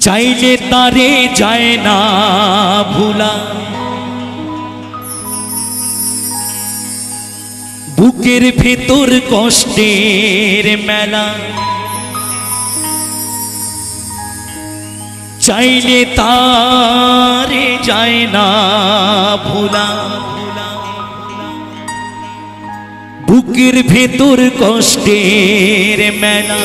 চাইলে তারে যায় না ভুলা, বুকের ভেতর কষ্টের মেলা। চাইলে তারে যায় না ভুলা, বুকের ভেতর কষ্টের মেলা।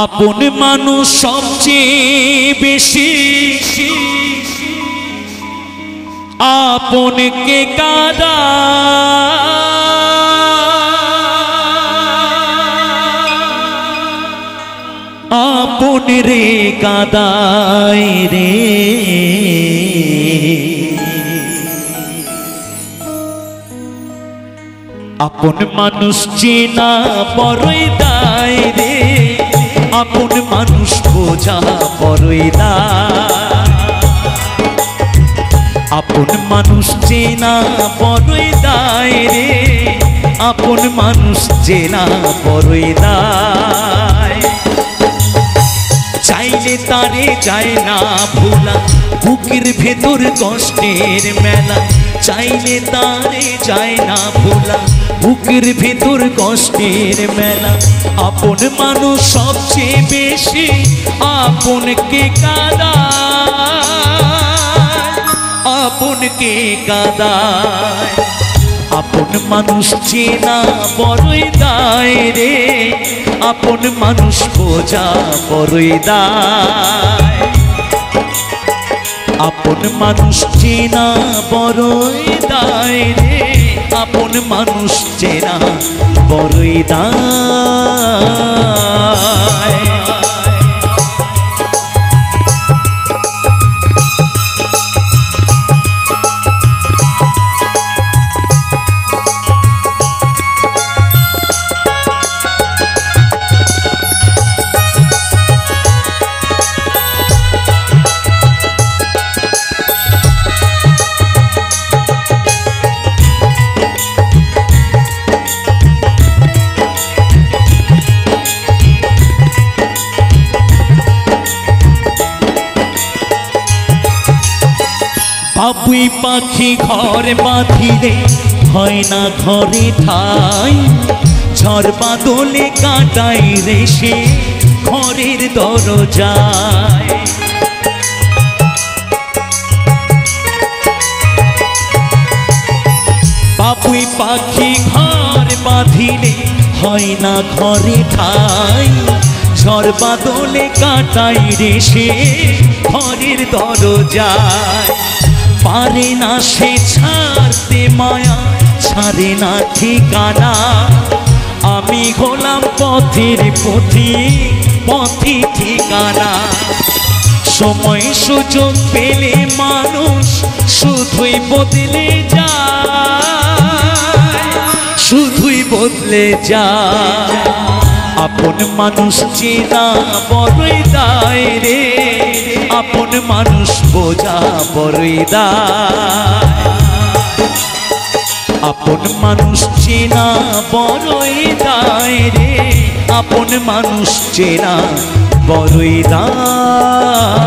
আপন মানুষ সবচেয়ে বেশি আপনকে কাঁদা, আপন রে কাঁদায় রে। আপন মানুষ চেনা বড়ই দায় রে, আপন মানুষ বোঝা বড়ই দায়। আপন মানুষ চেনা বড়ই দায় রে, আপন মানুষ চেনা বড়ই দায়। চাইলে তারে যায় না ভোলা, বুকের ভেতর কষ্টের মেলা। চাইলে তারে যায় না ভোলা, বুকের ভেতর কষ্টের মেলা। আপন মানুষ সবচেয়ে বেশি আপনকে কাঁদায়, আপনকে কাঁদায়। আপন মানুষ চেনা বড়ই দায় রে, আপন মানুষ বোঝা বড়ই দায়। আপন মানুষ চেনা বড়ই দায় রে, আপন মানুষ চেনা বড়ই দায়। বাবুই পাখি ঘর বাঁধিলে হয় না ঘরে ঠাই, ঝড় বাদলে কাটাই রে সে ঘরের দরজায়। বাবুই পাখি ঘর বাঁধিলে হয় না ঘরে ঠাই, ঝড় বাদলে কাটাই রে সে ঘরের দরজায়। পারে না সে ছাড়তে মায়া, ছাড়ে না ঠিকানা। আমি হলাম পথের পথিক, পথি ঠিকানা। সময় সুযোগ পেলে মানুষ শুধুই বদলে যায়, শুধুই বদলে যায়। আপন মানুষ চেনা বড়ই দায় রে, আপন মানুষ বোঝা বড়ই দায়। আপন মানুষ চেনা বড়ই দায় রে, আপন মানুষ চেনা বড়ই দায়।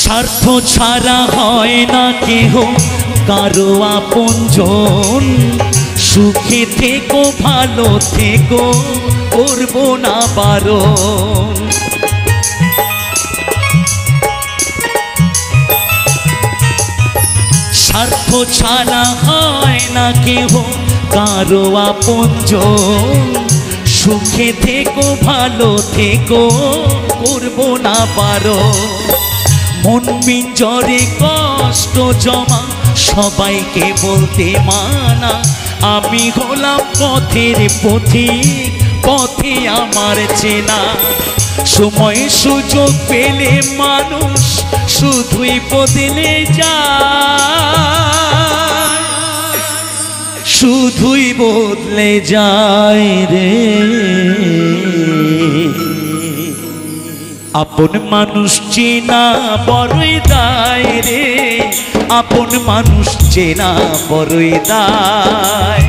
স্বার্থ ছাড়া হয় না কেহ কারো আপনজন, সুখে থেকো ভালো থেকো করবো না বারণ। স্বার্থ ছাড়া হয় না কেহ কারো আপনজন, সুখে থেকো ভালো থেকো করবো না পারো মন পিঞ্জরে কষ্ট জমা সবাইকে বলতে মানা আমি হলাম পথের পথিক পথে আমার চেনা সময় সুযোগ পেলে মানুষ শুধুই বদলে যায় শুধুই বদলে যায় রে আপন মানুষ চেনা বড়ই দায় রে আপন মানুষ চেনা বড়ই দায়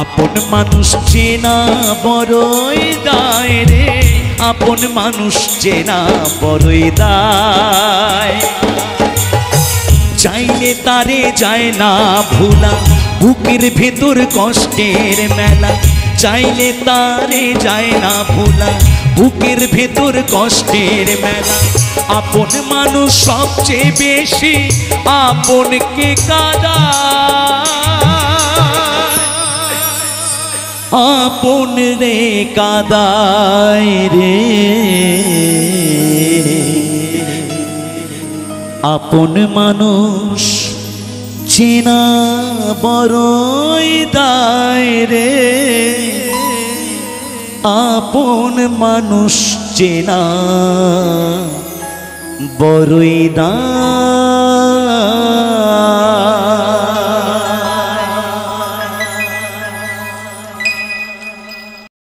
আপন মানুষ চেনা বড়ই দায় রে আপন মানুষ চেনা বড়ই দায় চাইলে তারে যায় না ভোলা বুকের ভেতর কষ্টের মেলা চাইলে তারে যায় না ভোলা বুকের ভেতর কষ্টের মেলা আপন মানুষ সবচেয়ে বেশি আপনকে কাঁদায় আপন রে কাঁদায় রে আপন মানুষ চেনা বড়ই দায় রে আপন মানুষ চেনা বড়ই দায়